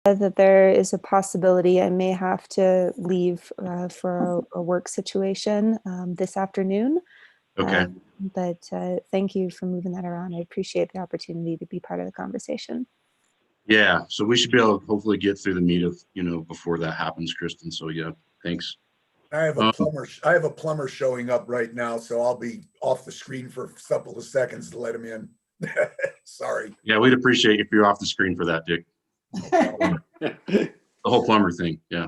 that there is a possibility I may have to leave for a work situation this afternoon. Okay. But thank you for moving that around. I appreciate the opportunity to be part of the conversation. Yeah, so we should be able to hopefully get through the meat of, before that happens, Kristen. So yeah, thanks. I have a plumber showing up right now, so I'll be off the screen for a couple of seconds to let him in. Sorry. Yeah, we'd appreciate if you're off the screen for that, Dick. The whole plumber thing, yeah.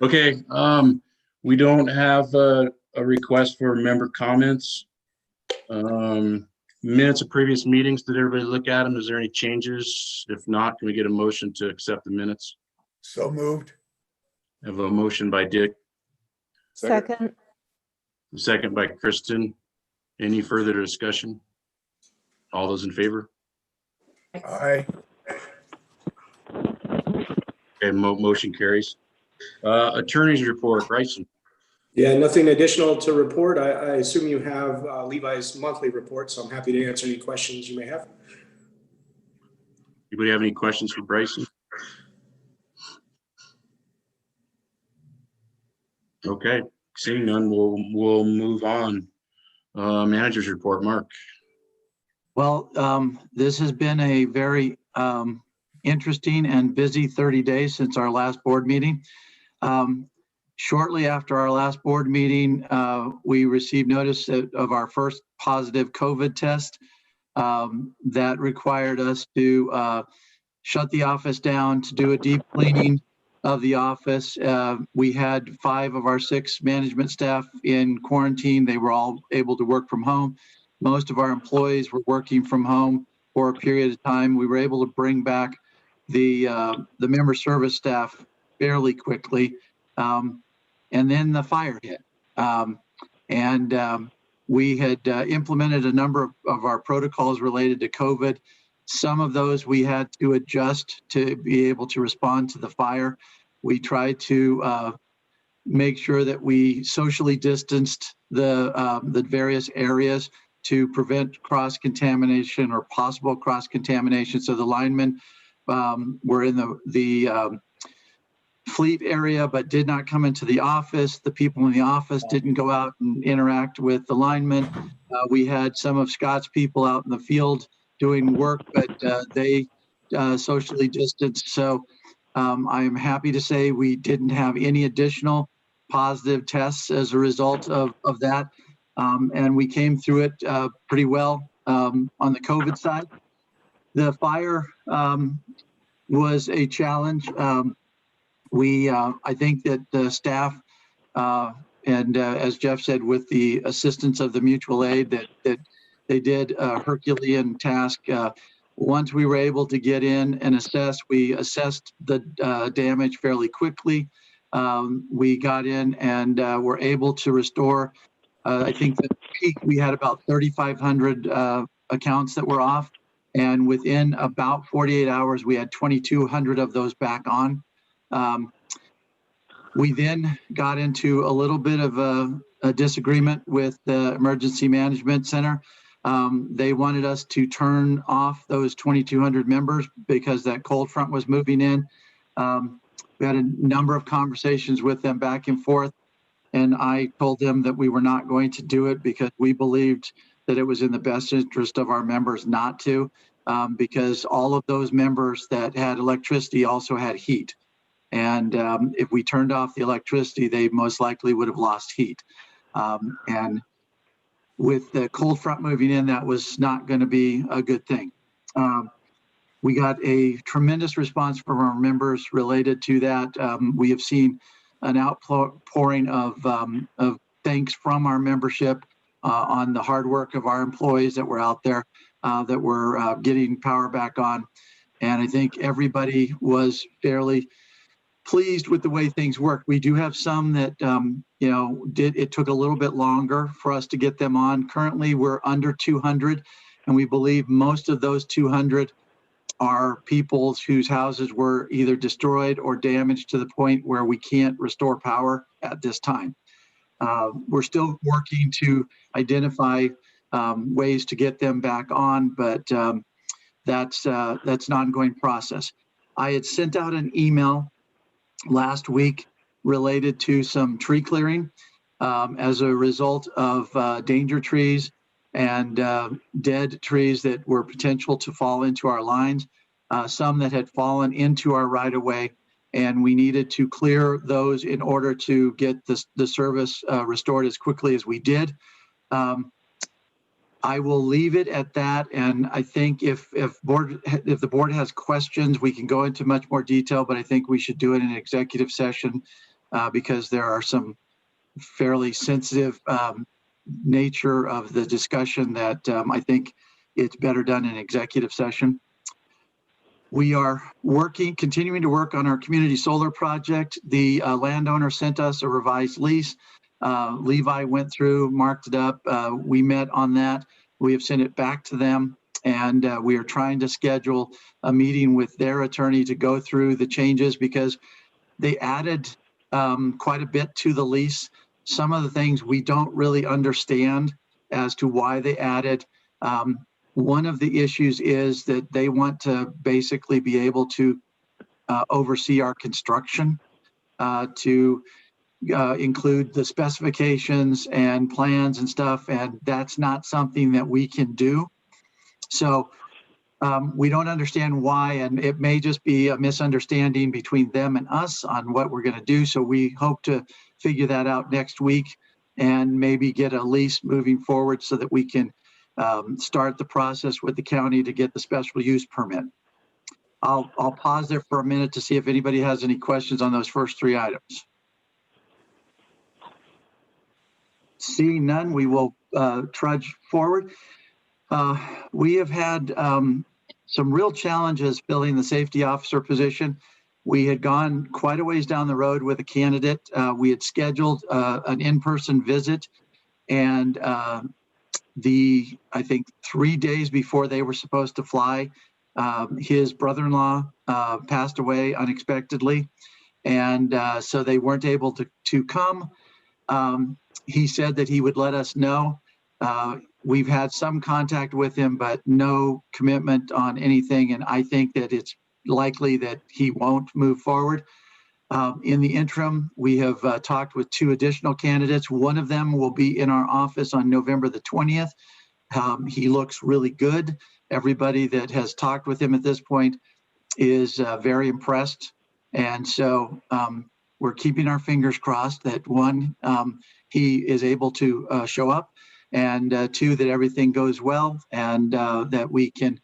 Okay, we don't have a request for member comments. Minutes of previous meetings, did everybody look at them? Is there any changes? If not, can we get a motion to accept the minutes? So moved. I have a motion by Dick. Second. Second by Kristen. Any further discussion? All those in favor? Aye. Okay, motion carries. Attorney's report, Bryson. Yeah, nothing additional to report. I assume you have Levi's monthly report, so I'm happy to answer any questions you may have. Anybody have any questions for Bryson? Okay, seeing none, we'll move on. Manager's report, Mark. Well, this has been a very interesting and busy 30 days since our last board meeting. Shortly after our last board meeting, we received notice of our first positive COVID test that required us to shut the office down, to do a deep cleaning of the office. We had 5 of our 6 management staff in quarantine. They were all able to work from home. Most of our employees were working from home for a period of time. We were able to bring back the member service staff fairly quickly. And then the fire hit. We had implemented a number of our protocols related to COVID. Some of those we had to adjust to be able to respond to the fire. We tried to make sure that we socially distanced the various areas to prevent cross-contamination or possible cross-contamination. So the linemen were in the fleet area, but did not come into the office. The people in the office didn't go out and interact with the linemen. We had some of Scott's people out in the field doing work, but they socially distanced. So I am happy to say we didn't have any additional positive tests as a result of that. And we came through it pretty well on the COVID side. The fire was a challenge. I think that the staff, and as Jeff said, with the assistance of the mutual aid, that they did a Herculean task. Once we were able to get in and assess, we assessed the damage fairly quickly. We got in and were able to restore, I think the peak, we had about 3,500 accounts that were off. And within about 48 hours, we had 2,200 of those back on. We then got into a little bit of a disagreement with the Emergency Management Center. They wanted us to turn off those 2,200 members because that cold front was moving in. We had a number of conversations with them back and forth, and I told them that we were not going to do it because we believed that it was in the best interest of our members not to, because all of those members that had electricity also had heat. And if we turned off the electricity, they most likely would have lost heat. And with the cold front moving in, that was not going to be a good thing. We got a tremendous response from our members related to that. We have seen an outpouring of thanks from our membership on the hard work of our employees that were out there, that were getting power back on. And I think everybody was fairly pleased with the way things worked. We do have some that, it took a little bit longer for us to get them on. Currently, we're under 200, and we believe most of those 200 are people whose houses were either destroyed or damaged to the point where we can't restore power at this time. We're still working to identify ways to get them back on, but that's an ongoing process. I had sent out an email last week related to some tree clearing as a result of danger trees and dead trees that were potential to fall into our lines, some that had fallen into our right of way, and we needed to clear those in order to get the service restored as quickly as we did. I will leave it at that, and I think if the board has questions, we can go into much more detail, but I think we should do it in an executive session because there are some fairly sensitive nature of the discussion that I think it's better done in executive session. We are continuing to work on our community solar project. The landowner sent us a revised lease. Levi went through, marked it up. We met on that. We have sent it back to them, and we are trying to schedule a meeting with their attorney to go through the changes because they added quite a bit to the lease. Some of the things we don't really understand as to why they added. One of the issues is that they want to basically be able to oversee our construction, to include the specifications and plans and stuff, and that's not something that we can do. So we don't understand why, and it may just be a misunderstanding between them and us on what we're going to do. So we hope to figure that out next week and maybe get a lease moving forward so that we can start the process with the county to get the special use permit. I'll pause there for a minute to see if anybody has any questions on those first three items. Seeing none, we will trudge forward. We have had some real challenges filling the safety officer position. We had gone quite a ways down the road with a candidate. We had scheduled an in-person visit, and I think 3 days before they were supposed to fly, his brother-in-law passed away unexpectedly, and so they weren't able to come. He said that he would let us know. We've had some contact with him, but no commitment on anything. And I think that it's likely that he won't move forward. In the interim, we have talked with 2 additional candidates. One of them will be in our office on November the 20th. He looks really good. Everybody that has talked with him at this point is very impressed. And so we're keeping our fingers crossed that one, he is able to show up, and 2, that everything goes well, and that we can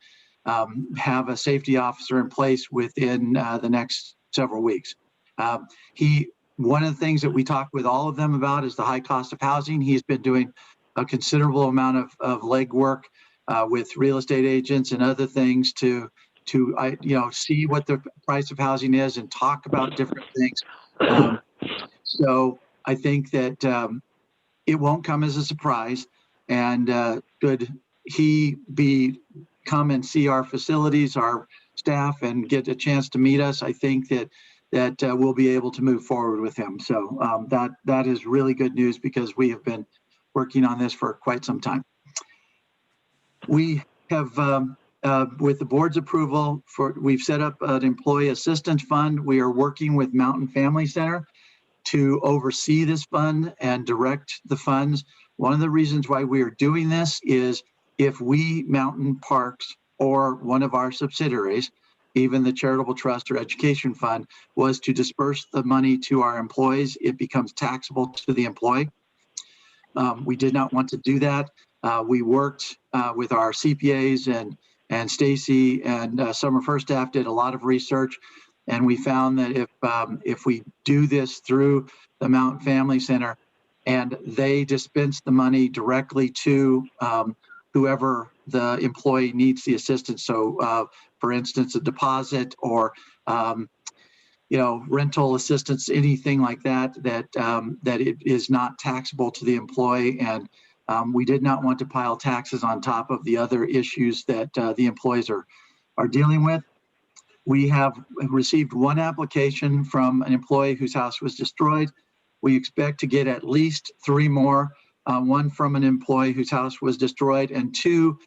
have a safety officer in place within the next several weeks. One of the things that we talk with all of them about is the high cost of housing. He's been doing a considerable amount of legwork with real estate agents and other things to see what the price of housing is and talk about different things. So I think that it won't come as a surprise. And should he come and see our facilities, our staff, and get a chance to meet us, I think that we'll be able to move forward with him. So that is really good news because we have been working on this for quite some time. We have, with the board's approval, we've set up an employee assistance fund. We are working with Mountain Family Center to oversee this fund and direct the funds. One of the reasons why we are doing this is if we, Mountain Parks, or one of our subsidiaries, even the charitable trust or education fund, was to disperse the money to our employees, it becomes taxable to the employee. We did not want to do that. We worked with our CPAs and Stacy and some of her staff did a lot of research, and we found that if we do this through the Mountain Family Center and they dispense the money directly to whoever the employee needs the assistance. So for instance, a deposit or rental assistance, anything like that it is not taxable to the employee. And we did not want to pile taxes on top of the other issues that the employees are dealing with. We have received 1 application from an employee whose house was destroyed. We expect to get at least 3 more, 1 from an employee whose house was destroyed, and 2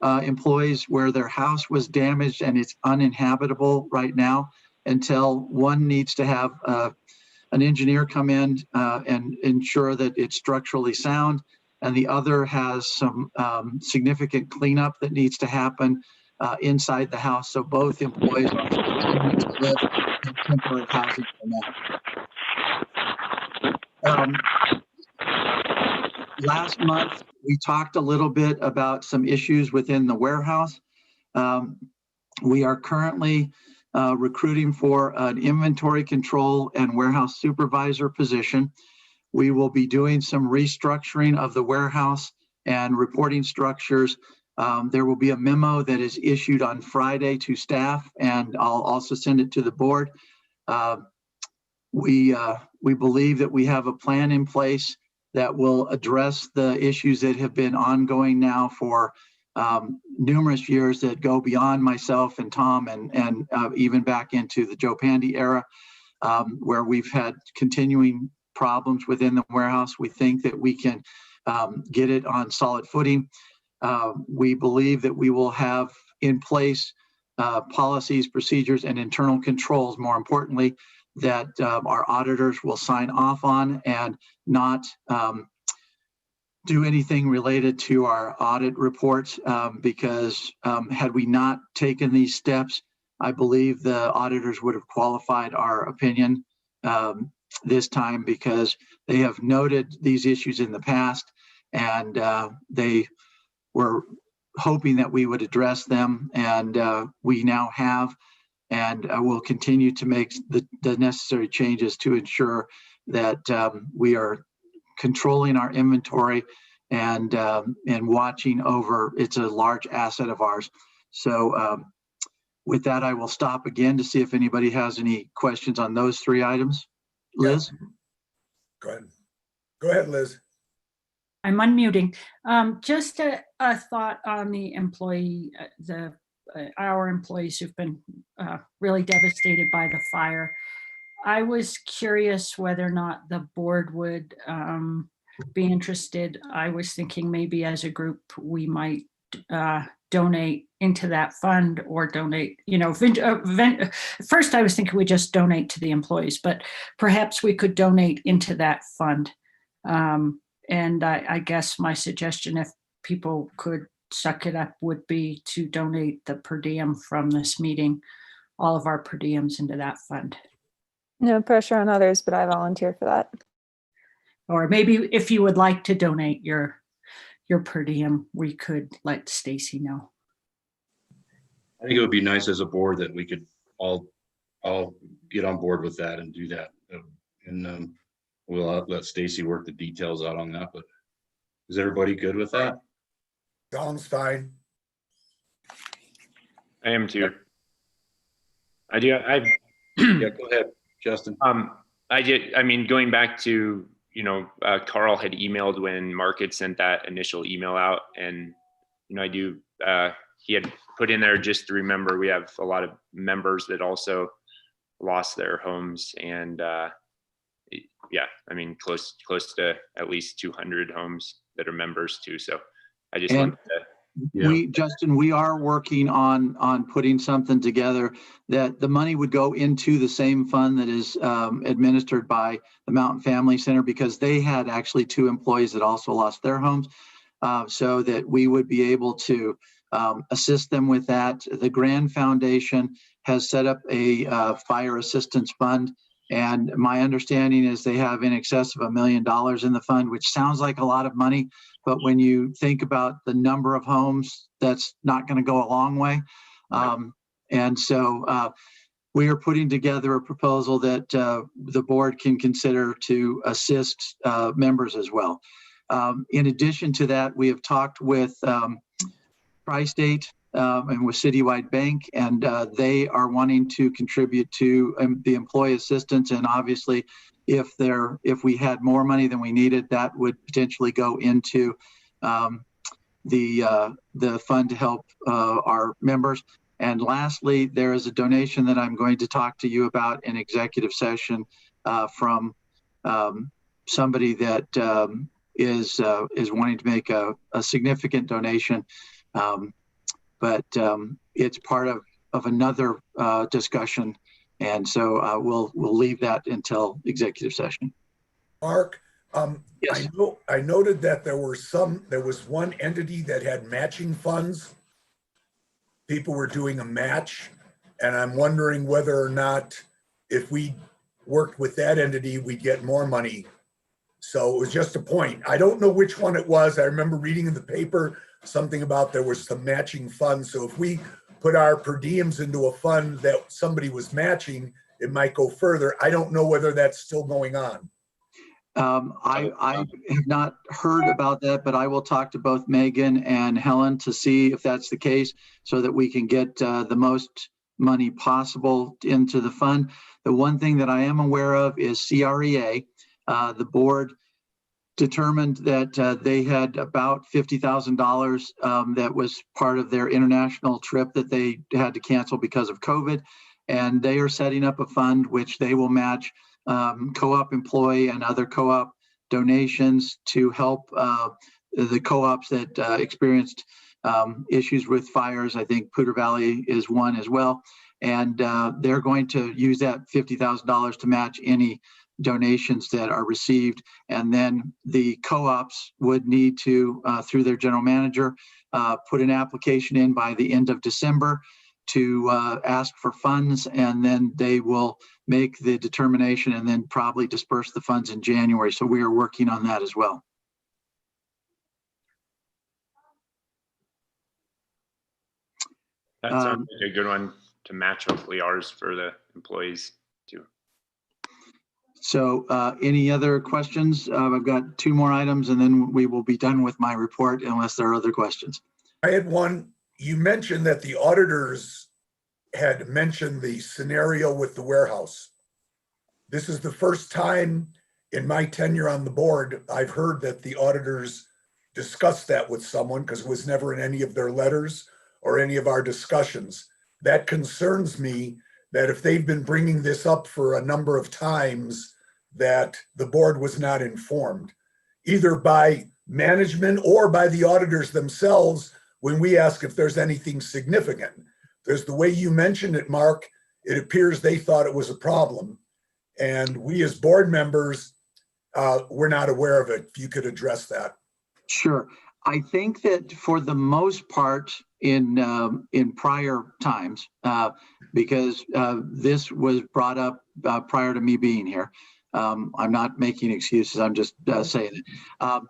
employees where their house was damaged and it's uninhabitable right now until one needs to have an engineer come in and ensure that it's structurally sound, and the other has some significant cleanup that needs to happen inside the house. So both employees are continuing to live in temporary housing for now. Last month, we talked a little bit about some issues within the warehouse. We are currently recruiting for an inventory control and warehouse supervisor position. We will be doing some restructuring of the warehouse and reporting structures. There will be a memo that is issued on Friday to staff, and I'll also send it to the board. We believe that we have a plan in place that will address the issues that have been ongoing now for numerous years that go beyond myself and Tom and even back into the Joe Pandy era, where we've had continuing problems within the warehouse. We think that we can get it on solid footing. We believe that we will have in place policies, procedures, and internal controls, more importantly, that our auditors will sign off on and not do anything related to our audit reports, because had we not taken these steps, I believe the auditors would have qualified our opinion this time, because they have noted these issues in the past, and they were hoping that we would address them, and we now have, and will continue to make the necessary changes to ensure that we are controlling our inventory and watching over. It's a large asset of ours. So with that, I will stop again to see if anybody has any questions on those three items. Liz? Go ahead. Go ahead, Liz. I'm unmuting. Just a thought on the employee, our employees who've been really devastated by the fire. I was curious whether or not the board would be interested. I was thinking maybe as a group we might donate into that fund, or donate, first I was thinking we just donate to the employees, but perhaps we could donate into that fund. And I guess my suggestion, if people could suck it up, would be to donate the per diem from this meeting, all of our per diems, into that fund. No pressure on others, but I volunteer for that. Or maybe if you would like to donate your per diem, we could let Stacy know. I think it would be nice as a board that we could all get on board with that and do that. And we'll let Stacy work the details out on that, but is everybody good with that? Sounds fine. I am too. I Yeah, go ahead, Justin. I mean, going back to, Carl had emailed when Mark had sent that initial email out, and, he had put in there, just to remember, we have a lot of members that also lost their homes, and yeah, I mean, close to at least 200 homes that are members too. So I just wanted to, Justin, we are working on putting something together that the money would go into the same fund that is administered by the Mountain Family Center, because they had actually 2 employees that also lost their homes, so that we would be able to assist them with that. The Grand Foundation has set up a fire assistance fund, and my understanding is they have in excess of $1 million in the fund, which sounds like a lot of money, but when you think about the number of homes, that's not going to go a long way. And so we are putting together a proposal that the board can consider to assist members as well. In addition to that, we have talked with Tri-State and with Citywide Bank, and they are wanting to contribute to the employee assistance. And obviously, if we had more money than we needed, that would potentially go into the fund to help our members. And lastly, there is a donation that I'm going to talk to you about in executive session from somebody that is wanting to make a significant donation. but it's part of another discussion. And so we'll leave that until executive session. Mark, Yes. I noted that there was one entity that had matching funds. People were doing a match, and I'm wondering whether or not if we worked with that entity, we'd get more money. So it was just a point. I don't know which one it was. I remember reading in the paper something about there was some matching funds. So if we put our per diems into a fund that somebody was matching, it might go further. I don't know whether that's still going on. I have not heard about that, but I will talk to both Megan and Helen to see if that's the case so that we can get the most money possible into the fund. The one thing that I am aware of is CREA. The board determined that they had about $50,000 that was part of their international trip that they had to cancel because of COVID. And they are setting up a fund which they will match co-op employee and other co-op donations to help the co-ops that experienced issues with fires. I think Poudre Valley is one as well. And they're going to use that $50,000 to match any donations that are received. And then the co-ops would need to, through their general manager, put an application in by the end of December to ask for funds, and then they will make the determination and then probably disperse the funds in January. So we are working on that as well. That sounds like a good one to match hopefully ours for the employees too. So any other questions? I've got two more items and then we will be done with my report unless there are other questions. I had one. You mentioned that the auditors had mentioned the scenario with the warehouse. This is the first time in my tenure on the board I've heard that the auditors discussed that with someone, because it was never in any of their letters or any of our discussions. That concerns me, that if they've been bringing this up for a number of times, that the board was not informed, either by management or by the auditors themselves when we ask if there's anything significant. There's the way you mentioned it, Mark, it appears they thought it was a problem. And we as board members, we're not aware of it. If you could address that. Sure. I think that for the most part in prior times, because this was brought up prior to me being here, I'm not making excuses, I'm just saying it.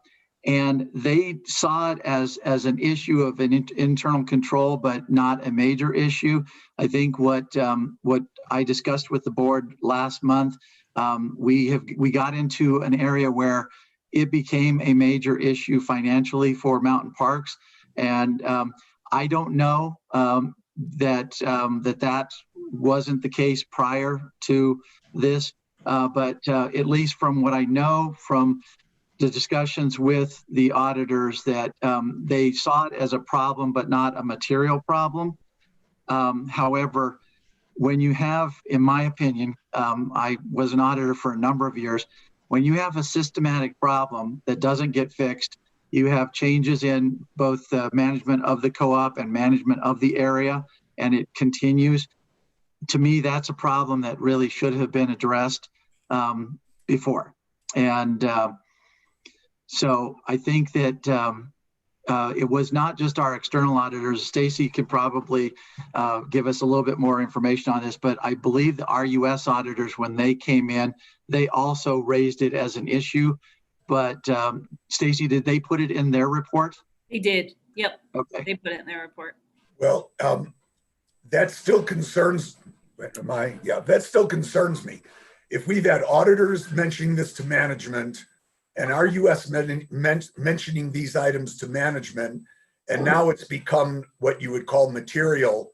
And they saw it as an issue of an internal control, but not a major issue. I think what I discussed with the board last month, we got into an area where it became a major issue financially for Mountain Parks, and I don't know that wasn't the case prior to this, but at least from what I know from the discussions with the auditors, that they saw it as a problem, but not a material problem. However, when you have, in my opinion, I was an auditor for a number of years, when you have a systematic problem that doesn't get fixed, you have changes in both the management of the co-op and management of the area, and it continues. To me, that's a problem that really should have been addressed before. And so I think that it was not just our external auditors. Stacy could probably give us a little bit more information on this, but I believe the RUS auditors, when they came in, they also raised it as an issue. But Stacy, did they put it in their report? They did. Yep. Okay. They put it in their report. Well, that still concerns, that still concerns me. If we've had auditors mentioning this to management and RUS mentioning these items to management, and now it's become what you would call material,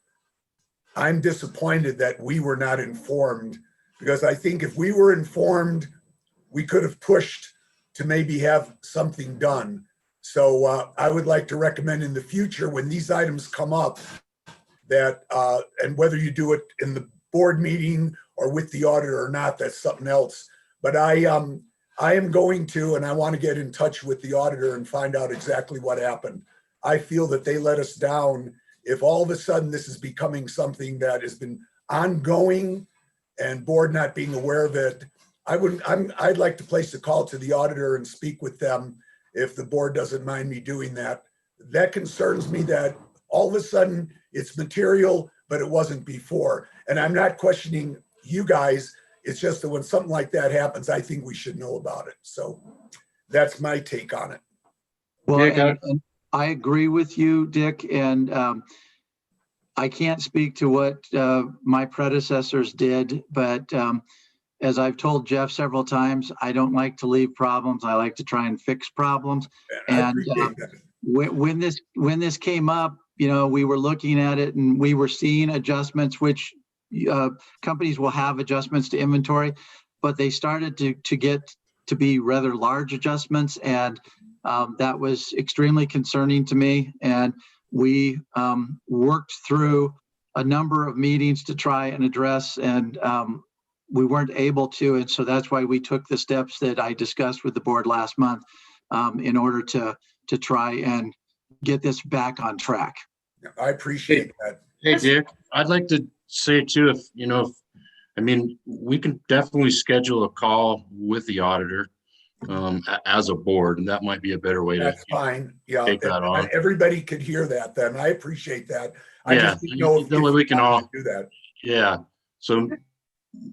I'm disappointed that we were not informed, because I think if we were informed, we could have pushed to maybe have something done. So I would like to recommend in the future, when these items come up, that, and whether you do it in the board meeting or with the auditor or not, that's something else. But I am going to, and I want to get in touch with the auditor and find out exactly what happened. I feel that they let us down if all of a sudden this is becoming something that has been ongoing and board not being aware of it, I'd like to place a call to the auditor and speak with them if the board doesn't mind me doing that. That concerns me that all of a sudden it's material, but it wasn't before. And I'm not questioning you guys. It's just that when something like that happens, I think we should know about it. So that's my take on it. Well, Dick, and I agree with you, Dick, and I can't speak to what my predecessors did, but as I've told Jeff several times, I don't like to leave problems. I like to try and fix problems. I And appreciate that. when this came up, you know, we were looking at it and we were seeing adjustments, which companies will have adjustments to inventory, but they started to get to be rather large adjustments, and that was extremely concerning to me. And we worked through a number of meetings to try and address, and we weren't able to. And so that's why we took the steps that I discussed with the board last month in order to try and get this back on track. I appreciate that. Hey, Dick, I'd like to say too, if, you know, I mean, we can definitely schedule a call with the auditor as a board, and that might be a better way to That's fine. Yeah, take that on. everybody could hear that then. I appreciate that. I Yeah, just didn't know if that way we can you all wanted to do that. Yeah, so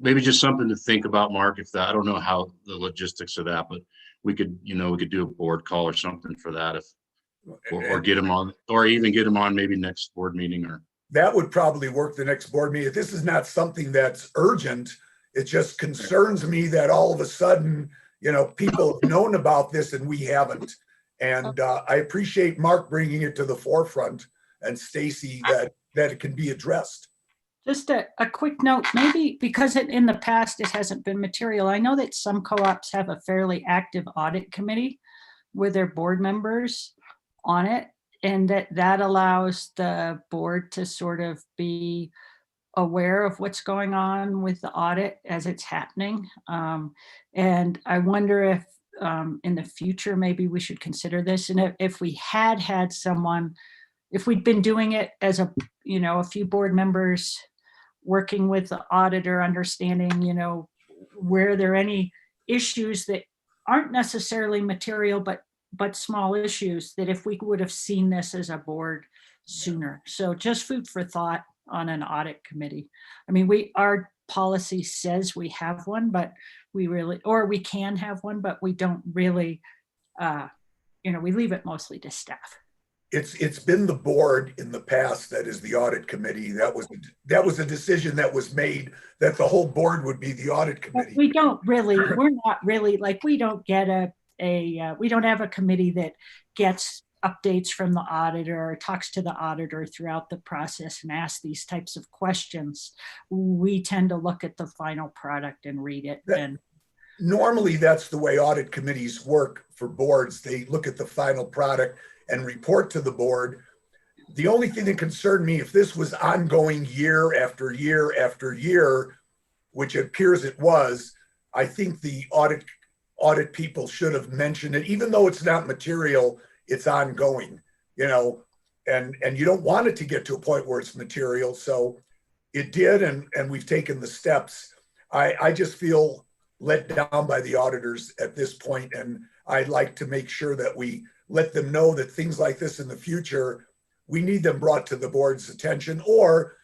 maybe just something to think about, Mark, if that, I don't know how the logistics of that, but we could, you know, we could do a board call or something for that, if or get them on, or even get them on maybe next board meeting. Or That would probably work the next board meeting. If this is not something that's urgent, it just concerns me that all of a sudden, you know, people have known about this and we haven't. And I appreciate Mark bringing it to the forefront, and Stacy, that it can be addressed. Just a quick note, maybe because in the past it hasn't been material. I know that some co-ops have a fairly active audit committee with their board members on it, and that allows the board to sort of be aware of what's going on with the audit as it's happening. And I wonder if in the future, maybe we should consider this. And if we had someone, if we'd been doing it as a few board members working with the auditor, understanding, you know, where there are any issues that aren't necessarily material, but small issues, that if we would have seen this as a board sooner. So just food for thought on an audit committee. I mean, our policy says we have one, but we can have one, but we don't really, we leave it mostly to staff. It's been the board in the past that is the audit committee. That was a decision that was made, that the whole board would be the audit committee. We're not really, like, we don't get we don't have a committee that gets updates from the auditor or talks to the auditor throughout the process and asks these types of questions. We tend to look at the final product and read it. Normally, that's the way audit committees work for boards. They look at the final product and report to the board. The only thing that concerned me, if this was ongoing year after year after year, which it appears it was, I think the audit people should have mentioned it, even though it's not material, it's ongoing, you know, and you don't want it to get to a point where it's material. So it did, and we've taken the steps. I just feel let down by the auditors at this point, and I'd like to make sure that we let them know that things like this in the future, we need them brought to the board's attention, or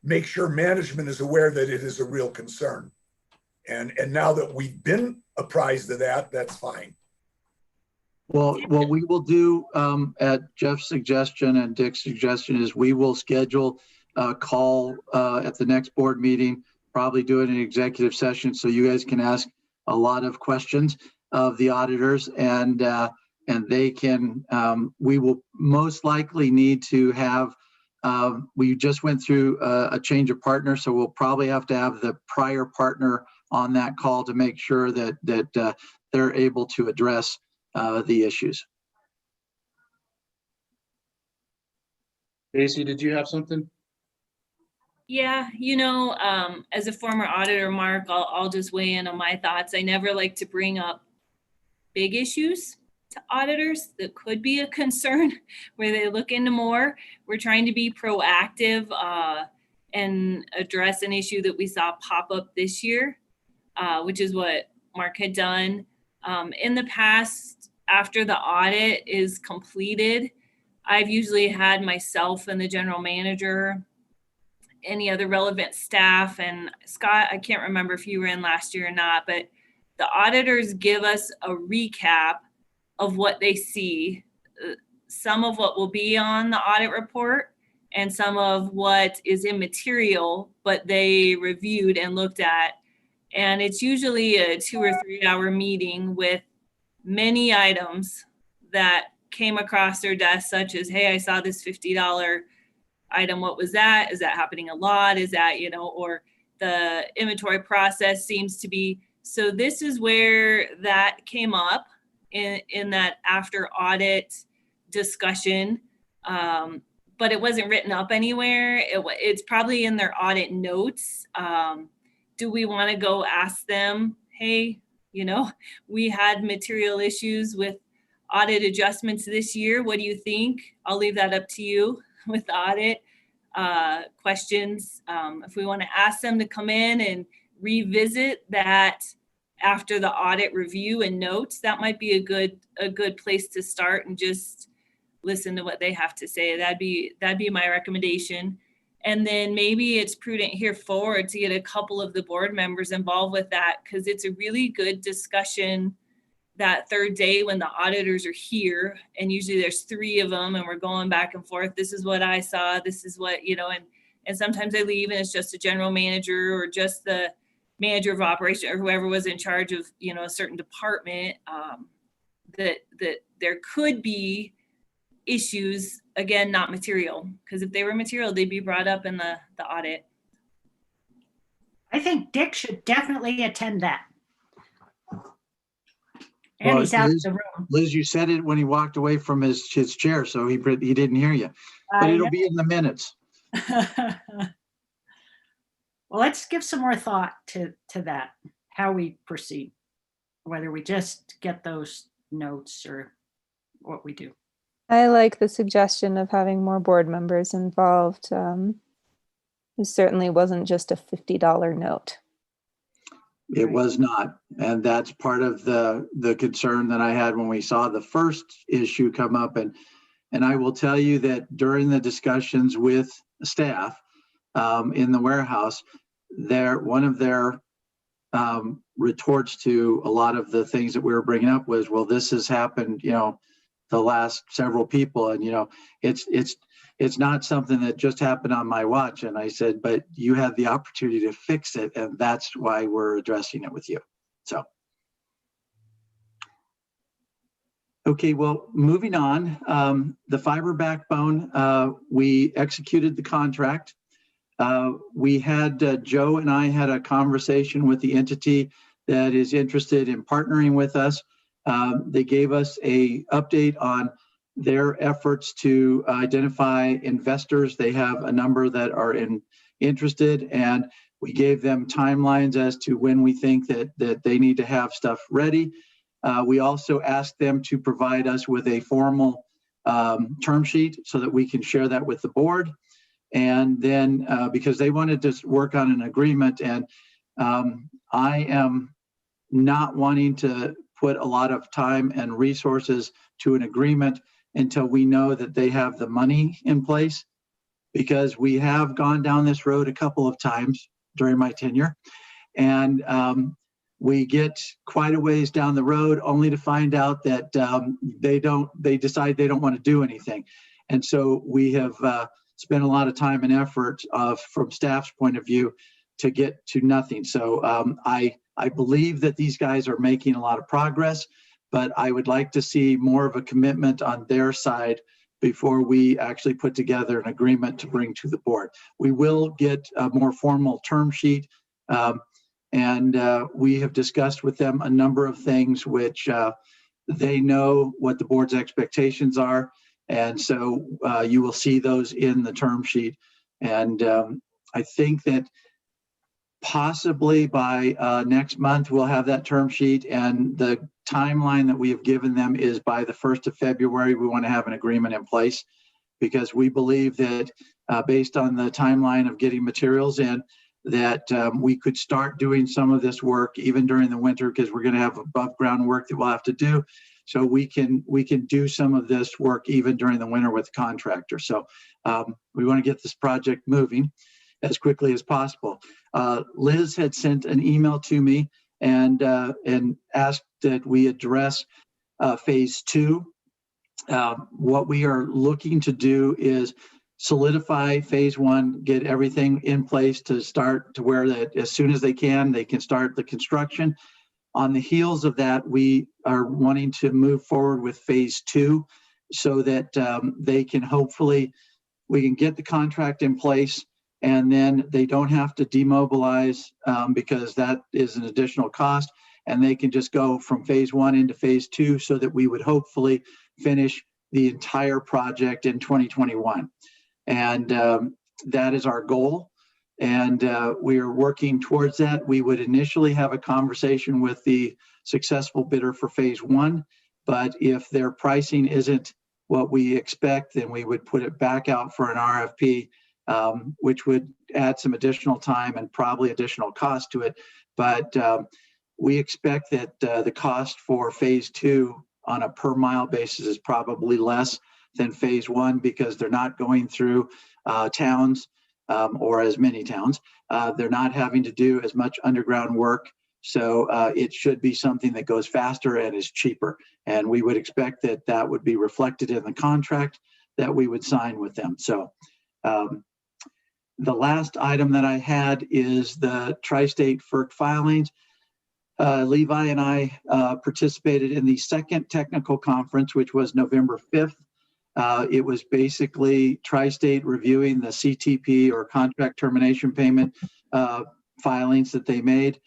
make sure management is aware that it is a real concern. And now that we've been apprised of that, that's fine. Well, what we will do at Jeff's suggestion and Dick's suggestion is we will schedule a call at the next board meeting, probably do it in an executive session so you guys can ask a lot of questions of the auditors, and they can, we will most likely need to have, we just went through a change of partner, so we'll probably have to have the prior partner on that call to make sure that they're able to address the issues. Stacy, did you have something? Yeah, as a former auditor, Mark, I'll just weigh in on my thoughts. I never like to bring up big issues to auditors that could be a concern where they look into more. We're trying to be proactive and address an issue that we saw pop up this year, which is what Mark had done. In the past, after the audit is completed, I've usually had myself and the general manager, any other relevant staff, and Scott, I can't remember if you were in last year or not, but the auditors give us a recap of what they see, some of what will be on the audit report and some of what is immaterial, but they reviewed and looked at. And it's usually a 2 or 3 hour meeting with many items that came across their desk, such as, hey, I saw this $50 item. What was that? Is that happening a lot? Is that, or the inventory process seems to be. So this is where that came up in that after audit discussion. But it wasn't written up anywhere. It's probably in their audit notes. Do we want to go ask them, hey, we had material issues with audit adjustments this year. What do you think? I'll leave that up to you with the audit questions. If we want to ask them to come in and revisit that after the audit review and notes, that might be a good place to start and just listen to what they have to say. That'd be my recommendation. And then maybe it's prudent here forward to get a couple of the board members involved with that, because it's a really good discussion that third day when the auditors are here, and usually there's 3 of them and we're going back and forth. This is what I saw. This is what, and sometimes they leave and it's just a general manager or just the manager of operation or whoever was in charge of, a certain department, that there could be issues, again, not material, because if they were material, they'd be brought up in the audit. I think Dick should definitely attend that. And Well, he's out of Liz, the room. Liz, you said it when he walked away from his chair, so he didn't hear you. But I it'll know. be in the minutes. Well, let's give some more thought to that, how we proceed, whether we just get those notes or what we do. I like the suggestion of having more board members involved. It certainly wasn't just a $50 note. It was not. And that's part of the concern that I had when we saw the first issue come up. And I will tell you that during the discussions with staff in the warehouse, one of their retorts to a lot of the things that we were bringing up was, well, this has happened, the last several people. And, it's not something that just happened on my watch. And I said, but you had the opportunity to fix it. And that's why we're addressing it with you. So. Okay, well, moving on, the fiber backbone, we executed the contract. We had, Joe and I had a conversation with the entity that is interested in partnering with us. They gave us an update on their efforts to identify investors. They have a number that are interested, and we gave them timelines as to when we think that they need to have stuff ready. We also asked them to provide us with a formal term sheet so that we can share that with the board. And then because they wanted to work on an agreement, and I am not wanting to put a lot of time and resources to an agreement until we know that they have the money in place, because we have gone down this road a couple of times during my tenure, and we get quite a ways down the road only to find out that they decide they don't want to do anything. And so we have spent a lot of time and effort from staff's point of view to get to nothing. So I believe that these guys are making a lot of progress, but I would like to see more of a commitment on their side before we actually put together an agreement to bring to the board. We will get a more formal term sheet, and we have discussed with them a number of things which they know what the board's expectations are. And so you will see those in the term sheet. And I think that possibly by next month, we'll have that term sheet, and the timeline that we have given them is by the 1st of February, we want to have an agreement in place, because we believe that based on the timeline of getting materials in, that we could start doing some of this work even during the winter, because we're going to have above ground work that we'll have to do. So we can do some of this work even during the winter with the contractor. So we want to get this project moving as quickly as possible. Liz had sent an email to me and asked that we address phase 2. What we are looking to do is solidify phase 1, get everything in place to start to where that as soon as they can start the construction. On the heels of that, we are wanting to move forward with phase 2 so that they can we can get the contract in place, and then they don't have to demobilize because that is an additional cost, and they can just go from phase 1 into phase 2 so that we would hopefully finish the entire project in 2021. And that is our goal. And we are working towards that. We would initially have a conversation with the successful bidder for phase 1, but if their pricing isn't what we expect, then we would put it back out for an RFP, which would add some additional time and probably additional cost to it. But we expect that the cost for phase 2 on a per mile basis is probably less than phase 1, because they're not going through towns or as many towns. They're not having to do as much underground work. So it should be something that goes faster and is cheaper. And we would expect that that would be reflected in the contract that we would sign with them. So the last item that I had is the tri-state FERC filings. Levi and I participated in the second technical conference, which was November 5th. It was basically tri-state reviewing the CTP or contract termination payment filings that they made.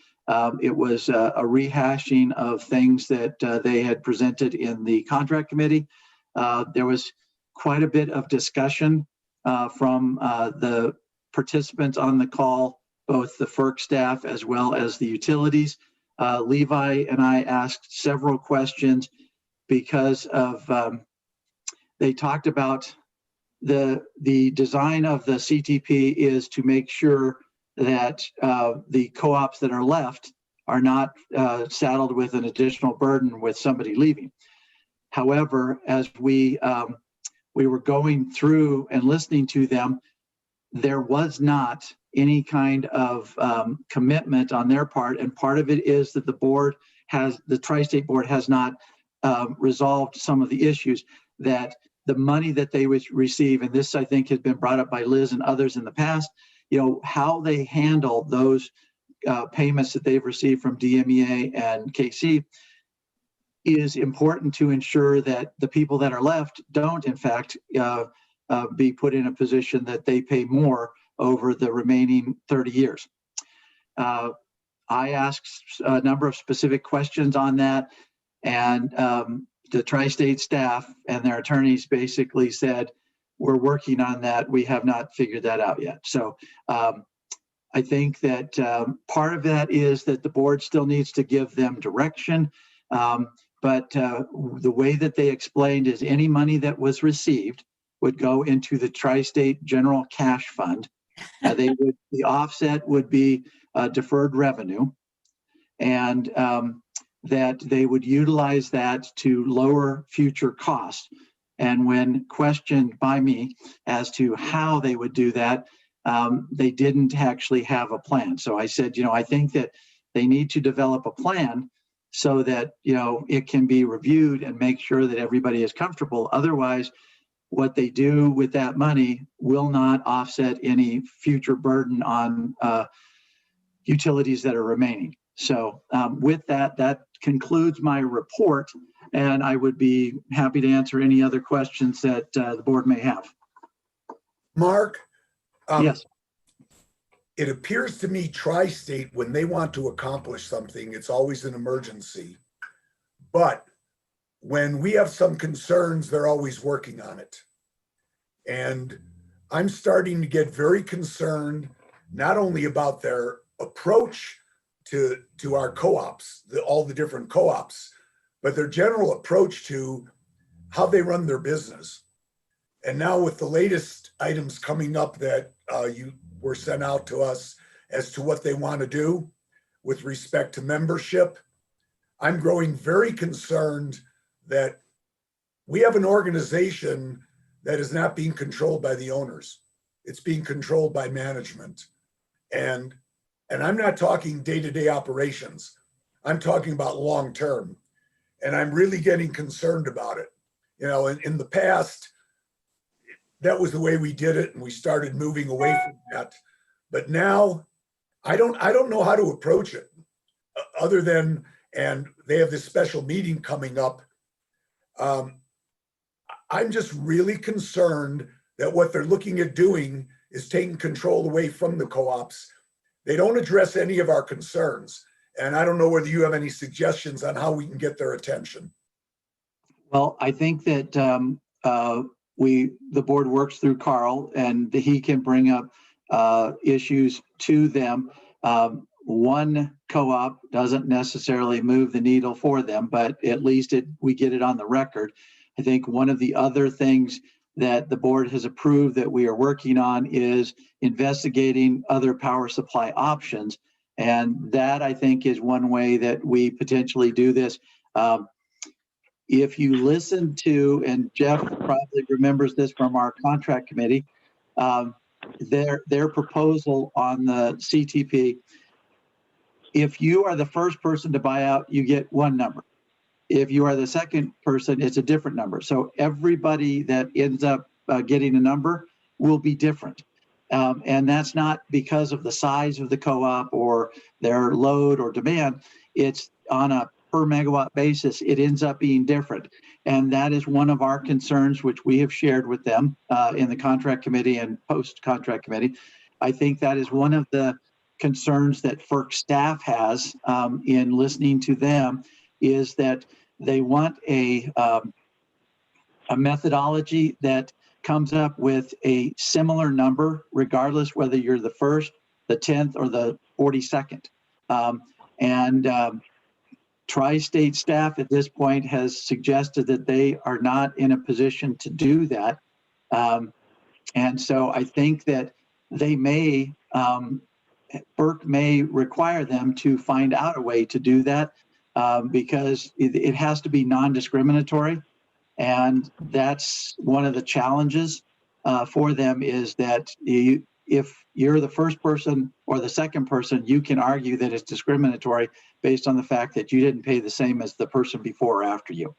It was a rehashing of things that they had presented in the contract committee. There was quite a bit of discussion from the participants on the call, both the FERC staff as well as the utilities. Levi and I asked several questions because of they talked about the design of the CTP is to make sure that the co-ops that are left are not saddled with an additional burden with somebody leaving. However, as we were going through and listening to them, there was not any kind of commitment on their part, and part of it is that the tri-state board has not resolved some of the issues, that the money that they would receive, and this I think has been brought up by Liz and others in the past, how they handle those payments that they've received from DMEA and KC is important to ensure that the people that are left don't in fact be put in a position that they pay more over the remaining 30 years. I asked a number of specific questions on that, and the tri-state staff and their attorneys basically said, we're working on that. We have not figured that out yet. So I think that part of that is that the board still needs to give them direction. But the way that they explained is any money that was received would go into the tri-state general cash fund. The offset would be deferred revenue, and that they would utilize that to lower future costs. And when questioned by me as to how they would do that, they didn't actually have a plan. So I said, I think that they need to develop a plan so that, it can be reviewed and make sure that everybody is comfortable. Otherwise, what they do with that money will not offset any future burden on utilities that are remaining. So with that concludes my report, and I would be happy to answer any other questions that the board may have. Mark? Yes. It appears to me tri-state, when they want to accomplish something, it's always an emergency. But when we have some concerns, they're always working on it. And I'm starting to get very concerned, not only about their approach to our co-ops, all the different co-ops, but their general approach to how they run their business. And now with the latest items coming up that you were sent out to us as to what they want to do with respect to membership, I'm growing very concerned that we have an organization that is not being controlled by the owners. It's being controlled by management. And I'm not talking day-to-day operations. I'm talking about long-term. And I'm really getting concerned about it. You know, in the past, that was the way we did it, and we started moving away from that. But now, I don't know how to approach it other than, and they have this special meeting coming up. I'm just really concerned that what they're looking at doing is taking control away from the co-ops. They don't address any of our concerns. And I don't know whether you have any suggestions on how we can get their attention. Well, I think that the board works through Carl, and he can bring up issues to them. One co-op doesn't necessarily move the needle for them, but at least we get it on the record. I think one of the other things that the board has approved that we are working on is investigating other power supply options. And that, I think, is one way that we potentially do this. If you listen to, and Jeff probably remembers this from our contract committee, their proposal on the CTP, if you are the first person to buy out, you get one number. If you are the second person, it's a different number. So everybody that ends up getting a number will be different. And that's not because of the size of the co-op or their load or demand. It's on a per megawatt basis, it ends up being different. And that is one of our concerns, which we have shared with them in the contract committee and post-contract committee. I think that is one of the concerns that FERC staff has in listening to them, is that they want a methodology that comes up with a similar number, regardless whether you're the first, the 10th, or the 42nd. Tri-state staff at this point has suggested that they are not in a position to do that. And so I think that they may, FERC may require them to find out a way to do that because it has to be non-discriminatory. And that's one of the challenges for them, is that if you're the first person or the second person, you can argue that it's discriminatory based on the fact that you didn't pay the same as the person before or after you.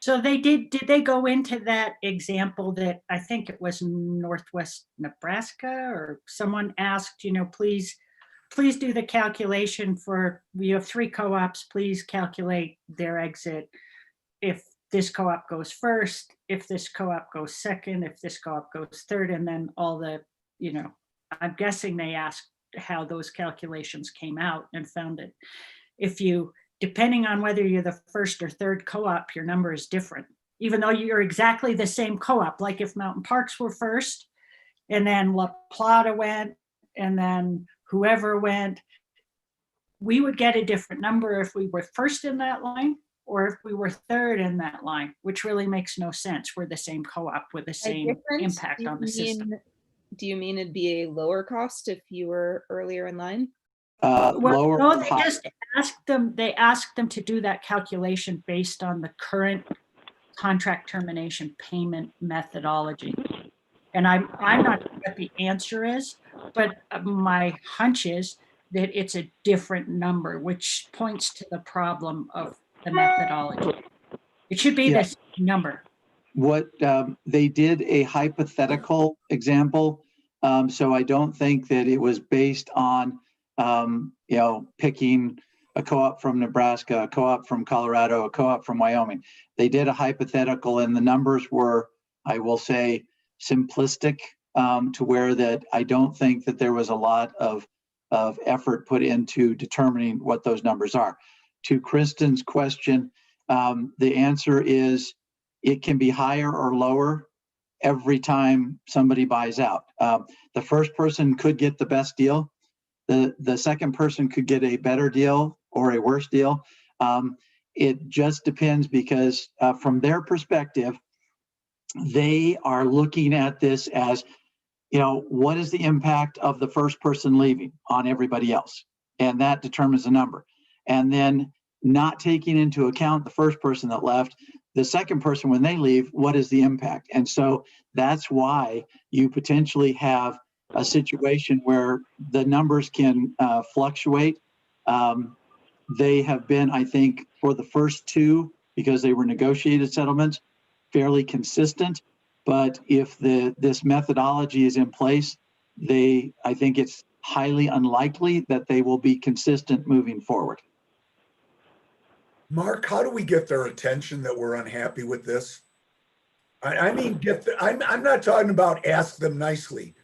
So did they go into that example that I think it was Northwest Nebraska, or someone asked, you know, please do the calculation for, we have 3 co-ops, please calculate their exit. If this co-op goes first, if this co-op goes second, if this co-op goes third, and then all the, you know, I'm guessing they asked how those calculations came out and found it. If you, depending on whether you're the first or third co-op, your number is different, even though you're exactly the same co-op. Like if Mountain Parks were first, and then La Plata went, and then whoever went, we would get a different number if we were first in that line, or if we were third in that line, which really makes no sense. We're the same co-op with the same impact on the system. Do you mean it'd be a lower cost if you were earlier in line? Lower. No, they just asked them. They asked them to do that calculation based on the current contract termination payment methodology. And I'm not sure what the answer is, but my hunch is that it's a different number, which points to the problem of the methodology. It should be this number. What they did a hypothetical example, so I don't think that it was based on you know, picking a co-op from Nebraska, a co-op from Colorado, a co-op from Wyoming. They did a hypothetical, and the numbers were, I will say, simplistic to where that I don't think that there was a lot of effort put into determining what those numbers are. To Kristen's question, the answer is it can be higher or lower every time somebody buys out. The first person could get the best deal. The second person could get a better deal or a worse deal. it just depends because from their perspective, they are looking at this as, what is the impact of the first person leaving on everybody else? And that determines the number. And then not taking into account the first person that left, the second person when they leave, what is the impact? And so that's why you potentially have a situation where the numbers can fluctuate. They have been, I think, for the first two, because they were negotiated settlements, fairly consistent. But if this methodology is in place, I think it's highly unlikely that they will be consistent moving forward. Mark, how do we get their attention that we're unhappy with this? I mean, I'm not talking about ask them nicely.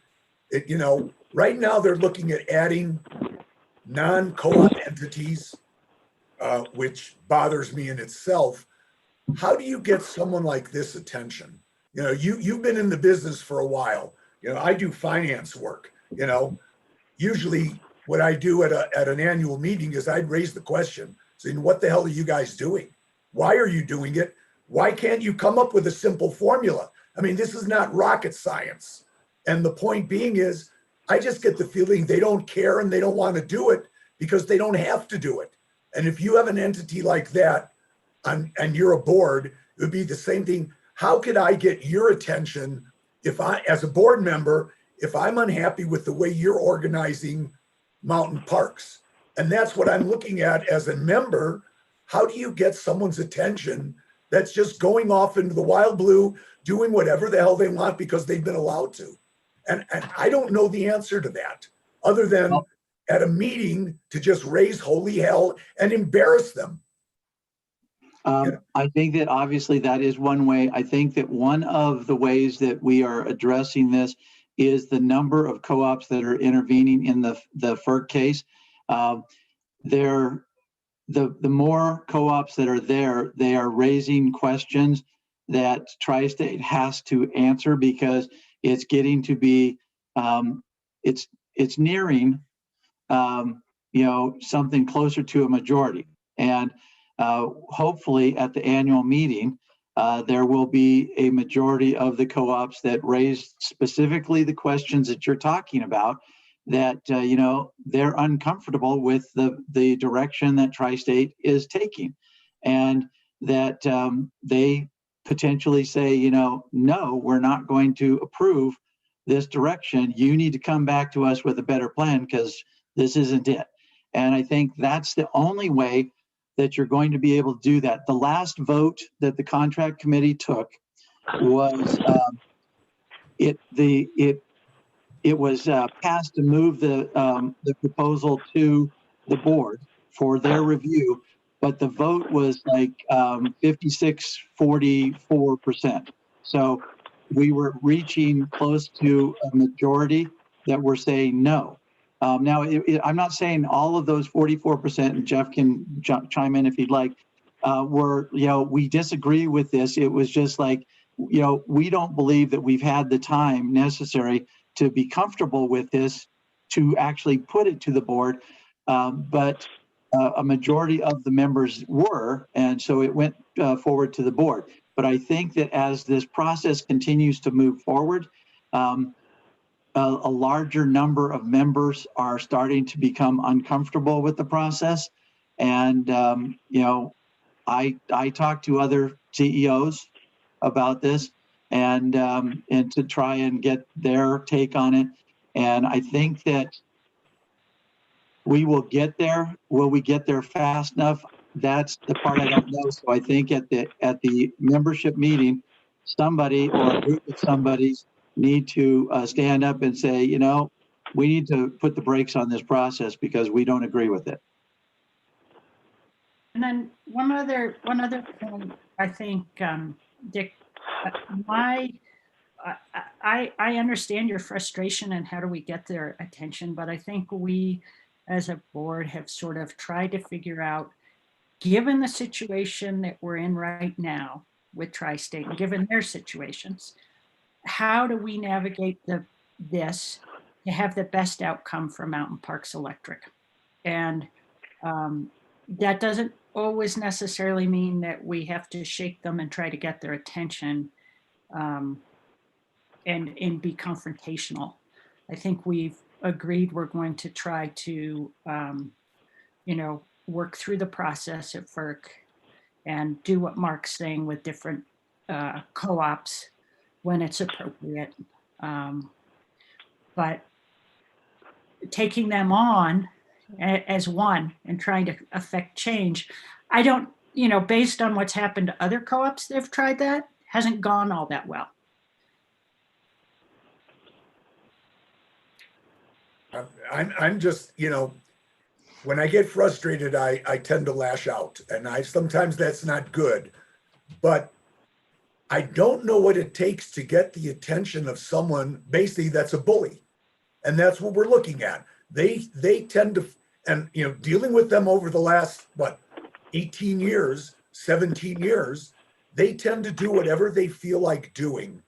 Right now they're looking at adding non-co-op entities, which bothers me in itself. How do you get someone like this attention? You've been in the business for a while. I do finance work. Usually what I do at an annual meeting is I'd raise the question, saying, what the hell are you guys doing? Why are you doing it? Why can't you come up with a simple formula? I mean, this is not rocket science. And the point being is, I just get the feeling they don't care and they don't want to do it because they don't have to do it. And if you have an entity like that and you're a board, it would be the same thing. How could I get your attention if as a board member, if I'm unhappy with the way you're organizing mountain parks? And that's what I'm looking at as a member. How do you get someone's attention that's just going off into the wild blue, doing whatever the hell they want because they've been allowed to? And I don't know the answer to that other than at a meeting to just raise holy hell and embarrass them. I think that obviously that is one way. I think that one of the ways that we are addressing this is the number of co-ops that are intervening in the FERC case. The more co-ops that are there, they are raising questions that Tri-State has to answer because it's getting to be, it's nearing, something closer to a majority. And hopefully at the annual meeting, there will be a majority of the co-ops that raise specifically the questions that you're talking about, that they're uncomfortable with the direction that Tri-State is taking, and that they potentially say, no, we're not going to approve this direction. You need to come back to us with a better plan because this isn't it. And I think that's the only way that you're going to be able to do that. The last vote that the contract committee took was it was passed to move the proposal to the board for their review, but the vote was like 56-44%. So we were reaching close to a majority that were saying no. Now, I'm not saying all of those 44%, and Jeff can chime in if he'd like, were, we disagree with this. It was just like, we don't believe that we've had the time necessary to be comfortable with this, to actually put it to the board. But a majority of the members were, and so it went forward to the board. But I think that as this process continues to move forward, a larger number of members are starting to become uncomfortable with the process. And, I talked to other CEOs about this and to try and get their take on it. And I think that we will get there. Will we get there fast enough? That's the part I don't know. So I think at the membership meeting, somebody or a group of somebody's need to stand up and say, we need to put the brakes on this process because we don't agree with it. And then one other thing, I think, Dick, I understand your frustration and how do we get their attention, but I think we as a board have sort of tried to figure out, given the situation that we're in right now with Tri-State and given their situations, how do we navigate this to have the best outcome for Mountain Parks Electric? And that doesn't always necessarily mean that we have to shake them and try to get their attention, um, and be confrontational. I think we've agreed we're going to try to, work through the process at FERC and do what Mark's saying with different co-ops when it's appropriate. But taking them on as one and trying to affect change, I don't, based on what's happened to other co-ops that have tried that, hasn't gone all that well. I'm just, when I get frustrated, I tend to lash out, and sometimes that's not good, but I don't know what it takes to get the attention of someone basically that's a bully. And that's what we're looking at. They tend to, and dealing with them over the last, 18 years, 17 years, they tend to do whatever they feel like doing.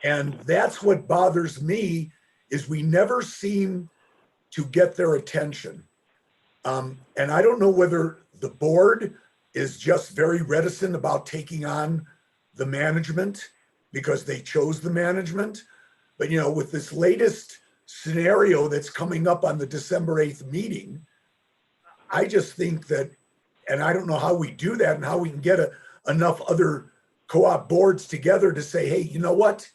And that's what bothers me, is we never seem to get their attention. And I don't know whether the board is just very reticent about taking on the management because they chose the management. But, with this latest scenario that's coming up on the December 8th meeting, I just think that, and I don't know how we do that and how we can get enough other co-op boards together to say, hey, you know what?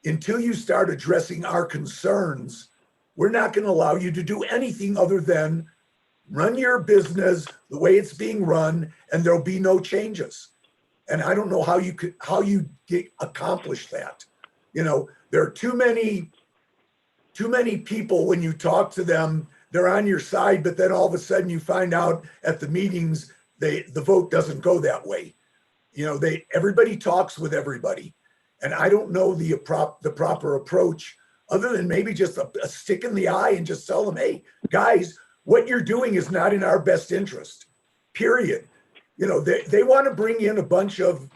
Until you start addressing our concerns, we're not going to allow you to do anything other than run your business the way it's being run, and there'll be no changes. And I don't know how you accomplish that. There are too many people, when you talk to them, they're on your side, but then all of a sudden you find out at the meetings, the vote doesn't go that way. Everybody talks with everybody. And I don't know the proper approach, other than maybe just a stick in the eye and just tell them, hey, guys, what you're doing is not in our best interest, period. They want to bring in a bunch of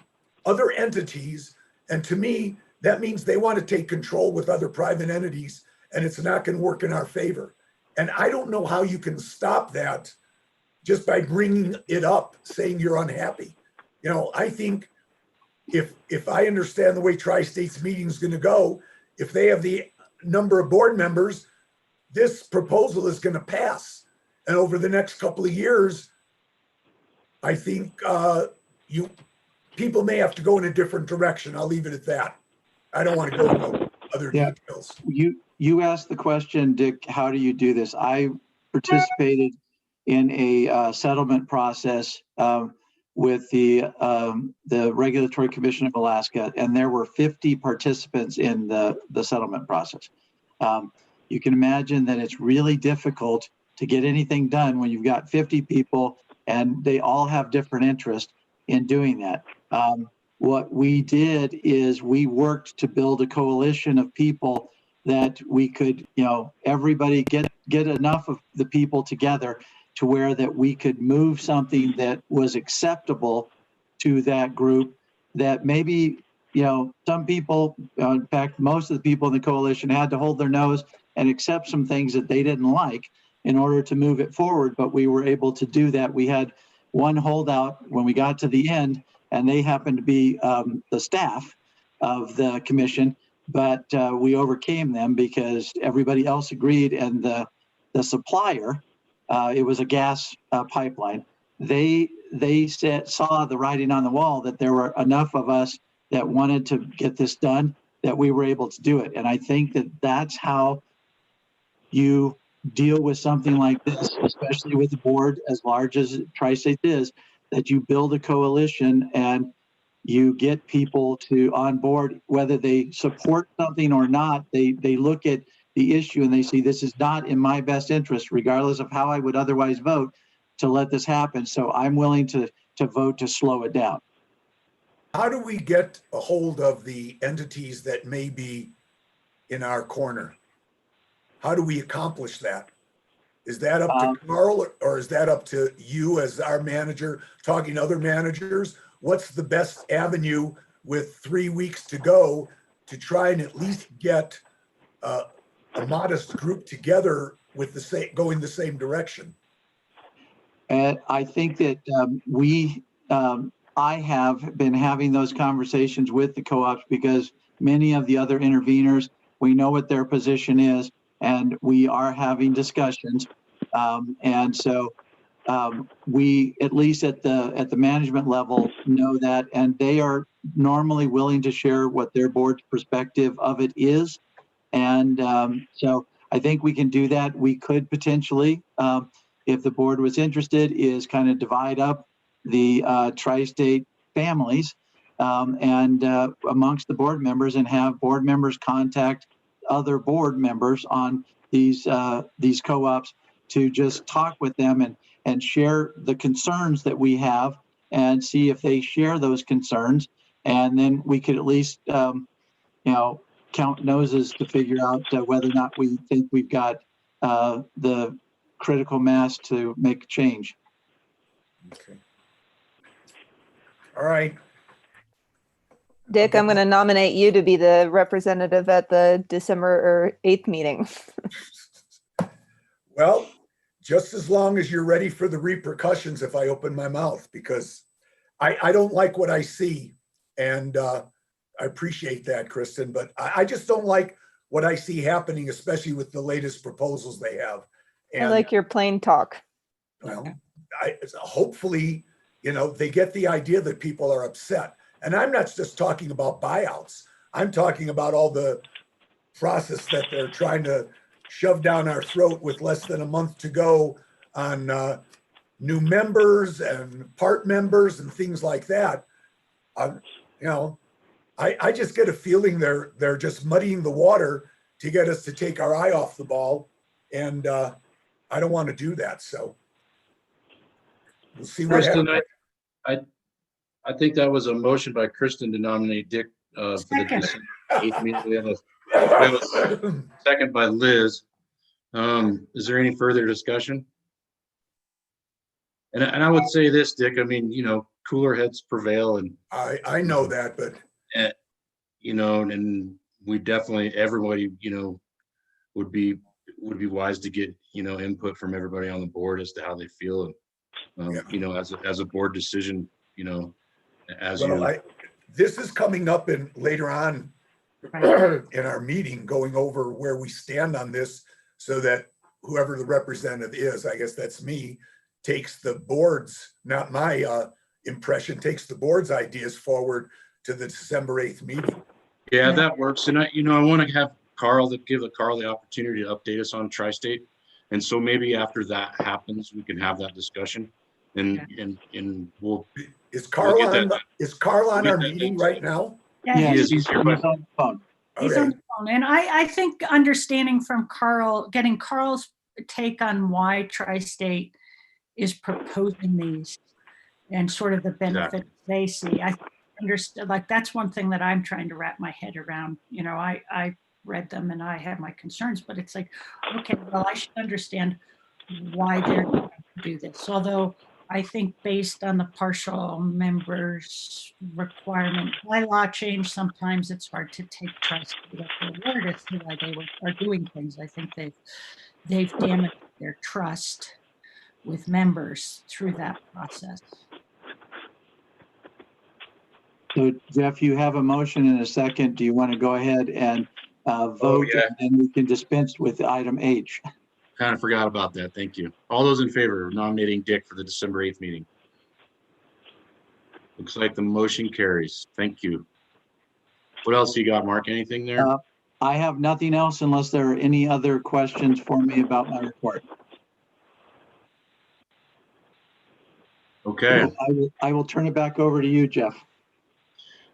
other entities. And to me, that means they want to take control with other private entities, and it's not going to work in our favor. And I don't know how you can stop that just by bringing it up, saying you're unhappy. I think if I understand the way Tri-State's meeting is going to go, if they have the number of board members, this proposal is going to pass. And over the next couple of years, I think people may have to go in a different direction. I'll leave it at that. I don't want to go into other details. You asked the question, Dick, how do you do this? I participated in a settlement process with the Regulatory Commission of Alaska, and there were 50 participants in the settlement process. You can imagine that it's really difficult to get anything done when you've got 50 people and they all have different interests in doing that. What we did is we worked to build a coalition of people that we could, everybody get enough of the people together to where that we could move something that was acceptable to that group, that maybe, some people, in fact, most of the people in the coalition had to hold their nose and accept some things that they didn't like in order to move it forward. But we were able to do that. We had one holdout when we got to the end, and they happened to be the staff of the commission, but we overcame them because everybody else agreed, and the supplier, it was a gas pipeline. They saw the writing on the wall that there were enough of us that wanted to get this done that we were able to do it. And I think that that's how you deal with something like this, especially with a board as large as Tri-State is, that you build a coalition and you get people to on board, whether they support something or not. They look at the issue and they see this is not in my best interest, regardless of how I would otherwise vote, to let this happen. So I'm willing to vote to slow it down. How do we get a hold of the entities that may be in our corner? How do we accomplish that? Is that up to Carl, or is that up to you as our manager talking to other managers? What's the best avenue with 3 weeks to go to try and at least get a modest group together with going the same direction? And I think that I have been having those conversations with the co-ops because many of the other interveners, we know what their position is, and we are having discussions. And so we, at least at the management level, know that, and they are normally willing to share what their board's perspective of it is. And so I think we can do that. We could potentially, if the board was interested, is kind of divide up the tri-state families and amongst the board members, and have board members contact other board members on these co-ops to just talk with them and share the concerns that we have and see if they share those concerns. And then we could at least, count noses to figure out whether or not we think we've got the critical mass to make change. Okay. All right. Dick, I'm going to nominate you to be the representative at the December 8th meeting. Well, just as long as you're ready for the repercussions if I open my mouth, because I don't like what I see. And I appreciate that, Kristen, but I just don't like what I see happening, especially with the latest proposals they have. And I like your plain talk. well, hopefully, they get the idea that people are upset. And I'm not just talking about buyouts. I'm talking about all the process that they're trying to shove down our throat with less than a month to go on new members and part members and things like that. I just get a feeling they're just muddying the water to get us to take our eye off the ball. And I don't want to do that. So we'll see what Kristen, happens. I think that was a motion by Kristen to nominate Dick for the Second. December 8th meeting. We have a second by Liz. Is there any further discussion? And I would say this, Dick, I mean, cooler heads prevail, and I know that, but and we definitely, everybody, would be wise to get, input from everybody on the board as to how they feel. And, as a board decision, this is coming up later on in our meeting, going over where we stand on this, so that whoever the representative is, I guess that's me, takes the board's, not my impression, takes the board's ideas forward to the December 8th meeting. Yeah, that works. And I want to have give Carl the opportunity to update us on Tri-State. And so maybe after that happens, we can have that discussion. And we'll. Is Carl on our that meeting next. right now? Yeah, He's He's here on by the phone. he's on the phone. And I think understanding from Carl, getting Carl's take on why Tri-State is proposing these and sort of the benefits they see. I understand, like, that's one thing that I'm trying to wrap my head around. I read them and I have my concerns, but it's like, okay, well, I should understand why they're going to do this. Although I think based on the partial members requirement by law change, sometimes it's hard to take Tri-State at their word as to why they are doing things. I think they've damaged their trust with members through that process. So Jeff, you have a motion and a second. Do you want to go ahead and vote? yeah. And then we can dispense with item H. Kind of forgot about that. Thank you. All those in favor of nominating Dick for the December 8th meeting? Looks like the motion carries. Thank you. What else you got, Mark? Anything there? I have nothing else unless there are any other questions for me about my report. Okay. So I will turn it back over to you, Jeff.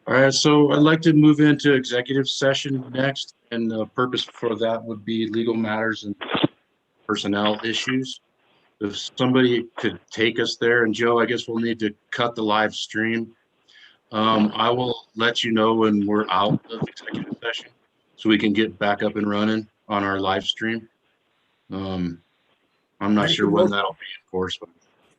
All right. So I'd like to move into executive session next. And the purpose for that would be legal matters and personnel issues. If somebody could take us there, and Joe, I guess we'll need to cut the live stream. I will let you know when we're out of executive session so we can get back up and running on our live stream. I'm not sure when that'll be, of course, but